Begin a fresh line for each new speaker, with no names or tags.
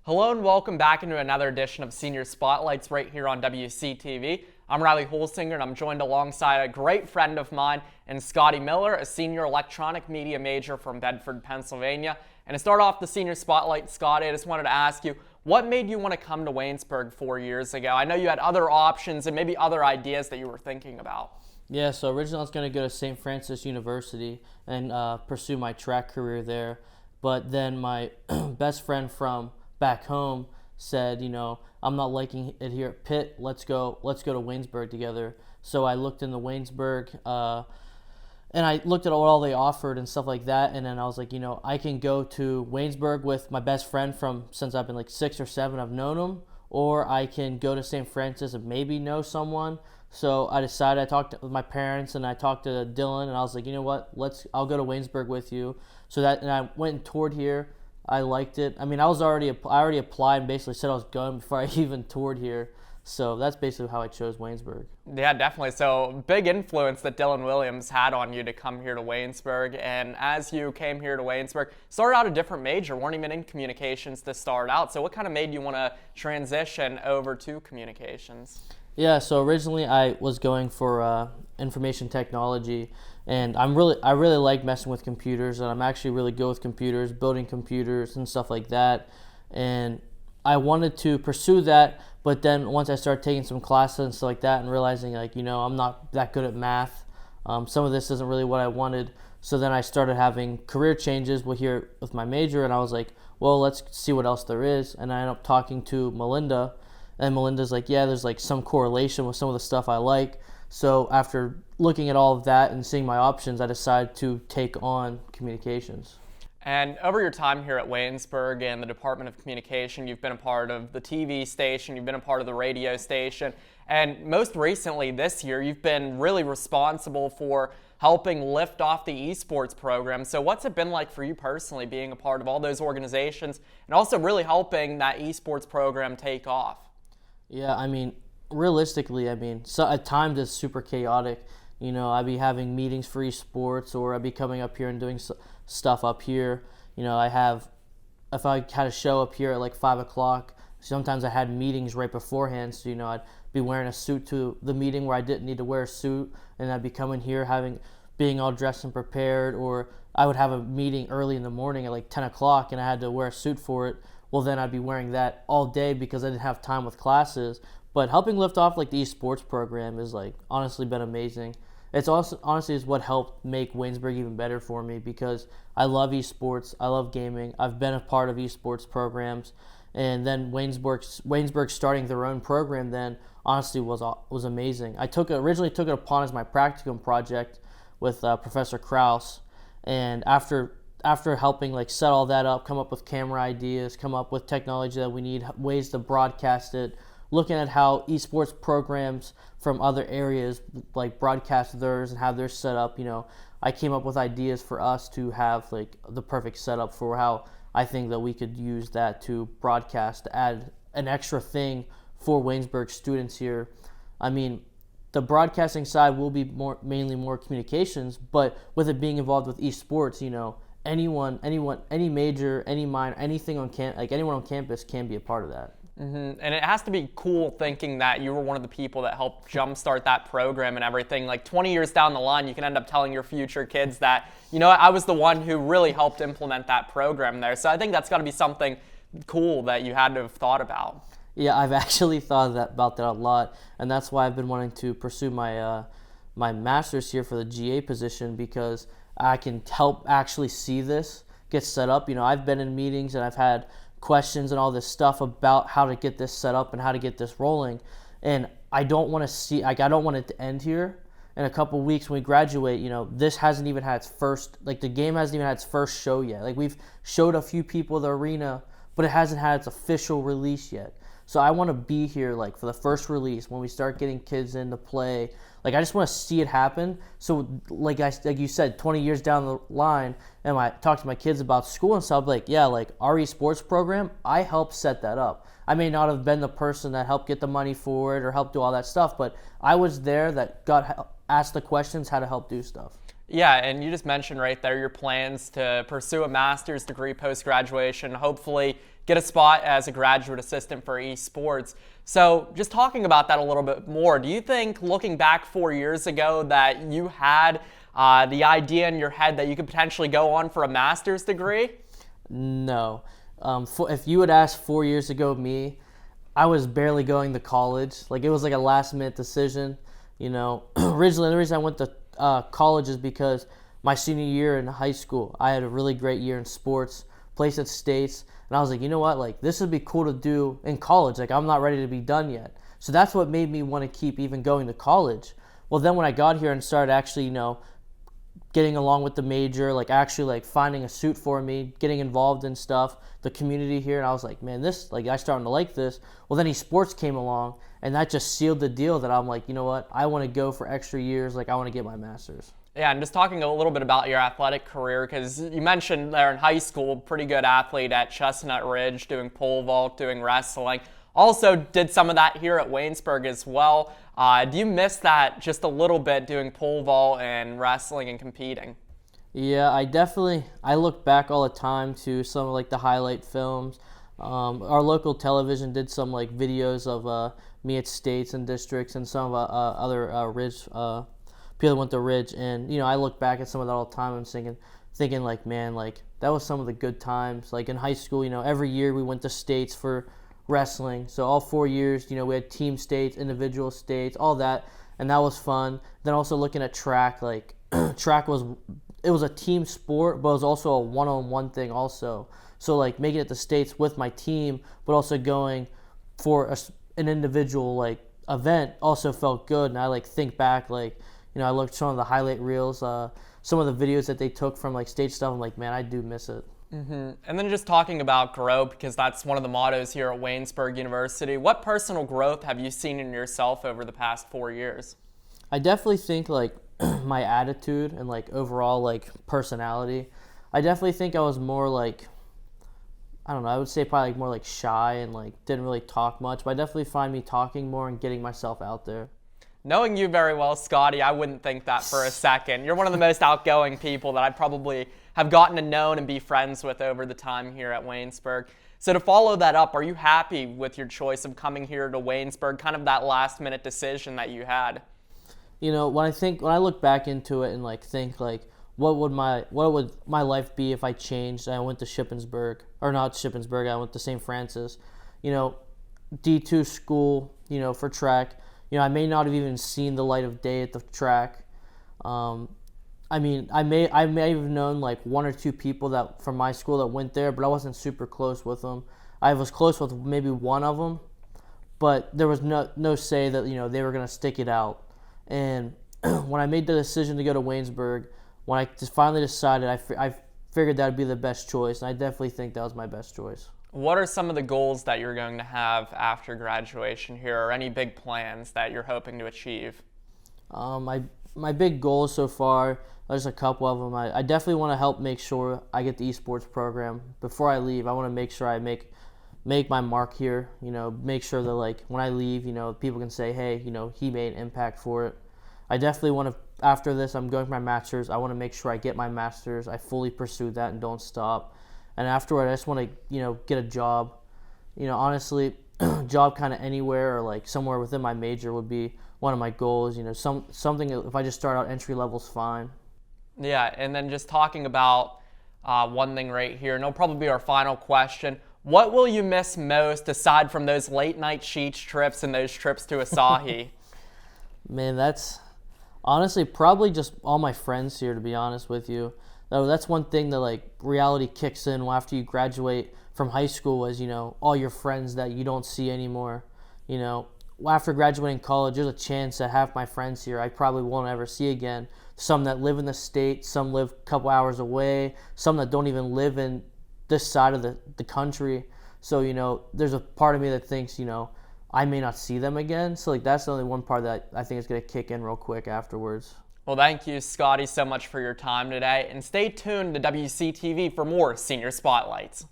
Hello and welcome back into another edition of Senior Spotlights right here on WCTV. I'm Riley Holsinger and I'm joined alongside a great friend of mine and Scotty Miller, a senior electronic media major from Bedford, Pennsylvania. And to start off the Senior Spotlight, Scotty, I just wanted to ask you, what made you want to come to Waynesburg 4 years ago? I know you had other options and maybe other ideas that you were thinking about.
Yeah, so originally I was going to go to St. Francis University and pursue my track career there. But then my best friend from back home said, I'm not liking it here at Pitt. Let's go to Waynesburg together. So I looked into Waynesburg, and I looked at what all they offered and stuff like that. And then I was like, I can go to Waynesburg with my best friend from since I've been like 6 or 7. I've known him, or I can go to St. Francis and maybe know someone. So I decided, I talked with my parents and I talked to Dylan, and I was like, you know what? I'll go to Waynesburg with you. And I went and toured here. I liked it. I mean, I already applied and basically said I was going before I even toured here. So that's basically how I chose Waynesburg.
Yeah, definitely. So big influence that Dylan Williams had on you to come here to Waynesburg. And as you came here to Waynesburg, started out a different major, weren't even in communications to start out. So what kind of made you want to transition over to communications?
Yeah, so originally I was going for information technology, and I really like messing with computers, and I'm actually really good with computers, building computers and stuff like that. And I wanted to pursue that, but then once I started taking some classes and stuff like that and realizing I'm not that good at math, some of this isn't really what I wanted. So then I started having career changes here with my major, and I was like, well, let's see what else there is. And I ended up talking to Melinda. And Melinda's like, yeah, there's like some correlation with some of the stuff I like. So after looking at all of that and seeing my options, I decided to take on communications.
And over your time here at Waynesburg and the Department of Communication, you've been a part of the TV station, you've been a part of the radio station, and most recently this year, you've been really responsible for helping lift off the esports program. So what's it been like for you personally being a part of all those organizations and also really helping that esports program take off?
Yeah, I mean, realistically, so at times it's super chaotic. I'd be having meetings for esports, or I'd be coming up here and doing stuff up here. If I had a show up here at like 5 o'clock, sometimes I had meetings right beforehand. So, I'd be wearing a suit to the meeting where I didn't need to wear a suit, and I'd be coming here being all dressed and prepared, or I would have a meeting early in the morning at like 10 o'clock and I had to wear a suit for it. Well, then I'd be wearing that all day because I didn't have time with classes. But helping lift off like the esports program is like honestly been amazing. It's also honestly is what helped make Waynesburg even better for me, because I love esports, I love gaming. I've been a part of esports programs, and then Waynesburg starting their own program then honestly was amazing. I originally took it upon as my practicum project with Professor Krause, and after helping like set all that up, come up with camera ideas, come up with technology that we need, ways to broadcast it, looking at how esports programs from other areas like broadcast theirs and have theirs set up, I came up with ideas for us to have like the perfect setup for how I think that we could use that to broadcast, to add an extra thing for Waynesburg students here. I mean, the broadcasting side will be mainly more communications, but with it being involved with esports, anyone, any major, any minor, anything anyone on campus can be a part of that.
Mm-hmm. And it has to be cool thinking that you were one of the people that helped jumpstart that program and everything. Like 20 years down the line, you can end up telling your future kids that, I was the one who really helped implement that program there. So I think that's got to be something cool that you had to have thought about.
Yeah, I've actually thought about that a lot, and that's why I've been wanting to pursue my my master's here for the GA position, because I can help actually see this get set up. I've been in meetings and I've had questions and all this stuff about how to get this set up and how to get this rolling, and I don't want it to end here. In a couple of weeks when we graduate, this hasn't even had its first, the game hasn't even had its first show yet. We've showed a few people the arena, but it hasn't had its official release yet. So I want to be here for the first release when we start getting kids in to play. I just want to see it happen. So like you said, 20 years down the line, and I talk to my kids about school and stuff, our esports program, I helped set that up. I may not have been the person that helped get the money for it or helped do all that stuff, but I was there that got asked the questions how to help do stuff.
Yeah, and you just mentioned right there your plans to pursue a master's degree post-graduation, hopefully get a spot as a graduate assistant for esports. So just talking about that a little bit more, do you think looking back 4 years ago that you had the idea in your head that you could potentially go on for a master's degree?
No. If you had asked 4 years ago me, I was barely going to college. Like, it was like a last minute decision. Originally the reason I went to college is because my senior year in high school, I had a really great year in sports, placed at states, and I was like, you know what, like, this would be cool to do in college. Like, I'm not ready to be done yet. So that's what made me want to keep even going to college. Well, then when I got here and started actually, getting along with the major, like actually like finding a suit for me, getting involved in stuff, the community here, and I was like, man, this, like, I starting to like this. Well, then esports came along, and that just sealed the deal that I'm like, you know what, I want to go for extra years, like I want to get my master's.
Yeah, and just talking a little bit about your athletic career, because you mentioned there in high school, pretty good athlete at Chestnut Ridge, doing pole vault, doing wrestling. Also did some of that here at Waynesburg as well. Do you miss that just a little bit, doing pole vault and wrestling and competing?
Yeah, I look back all the time to some of like the highlight films. Our local television did some like videos of me at states and districts, and some of other Ridge people that went to Ridge, and I look back at some of that all the time and thinking like, man, like that was some of the good times. Like in high school, every year we went to states for wrestling. So all 4 years, we had team states, individual states, all that, and that was fun. Then also looking at track, like track was a team sport, but it was also a one-on-one thing also. So like making it to states with my team, but also going for an individual like event also felt good. And I like think back, like I looked at some of the highlight reels, some of the videos that they took from like stage stuff. I'm like, man, I do miss it.
And then just talking about growth, because that's one of the mottos here at Waynesburg University. What personal growth have you seen in yourself over the past 4 years?
I definitely think like my attitude and like overall like personality. I definitely think I was more like, I don't know, I would say probably like more like shy and like didn't really talk much, but I definitely find me talking more and getting myself out there.
Knowing you very well, Scotty, I wouldn't think that for a second. You're one of the most outgoing people that I probably have gotten to know and be friends with over the time here at Waynesburg. So to follow that up, are you happy with your choice of coming here to Waynesburg, kind of that last minute decision that you had?
When I look back into it and like think like what would my life be if I changed and I went to Shippensburg, or not Shippensburg, I went to St. Francis, D2 school, for track. I may not have even seen the light of day at the track. I may have known like one or two people that from my school that went there, but I wasn't super close with them. I was close with maybe one of them, but there was no say that they were gonna stick it out. And when I made the decision to go to Waynesburg, when I just finally decided, I figured that would be the best choice, and I definitely think that was my best choice.
What are some of the goals that you're going to have after graduation here, or any big plans that you're hoping to achieve?
My big goals so far, there's a couple of them. I definitely want to help make sure I get the esports program. Before I leave, I want to make sure I make my mark here, make sure that like when I leave, people can say, hey, he made an impact for it. I definitely want to, after this, I'm going for my master's. I want to make sure I get my master's. I fully pursue that and don't stop. And afterward, I just want to, get a job. Honestly, job kind of anywhere or like somewhere within my major would be one of my goals. Something, if I just start out entry level is fine.
Yeah, and then just talking about one thing right here, and it'll probably be our final question. What will you miss most aside from those late night Sheets trips and those trips to Asahi?
Man, that's honestly probably just all my friends here, to be honest with you. That's one thing that like reality kicks in after you graduate from high school, is all your friends that you don't see anymore. After graduating college, there's a chance that half my friends here I probably won't ever see again. Some that live in the state, some live a couple hours away, some that don't even live in this side of the country. So there's a part of me that thinks I may not see them again. So like that's the only one part that I think is going to kick in real quick afterwards.
Well, thank you, Scotty, so much for your time today, and stay tuned to WCTV for more Senior Spotlights.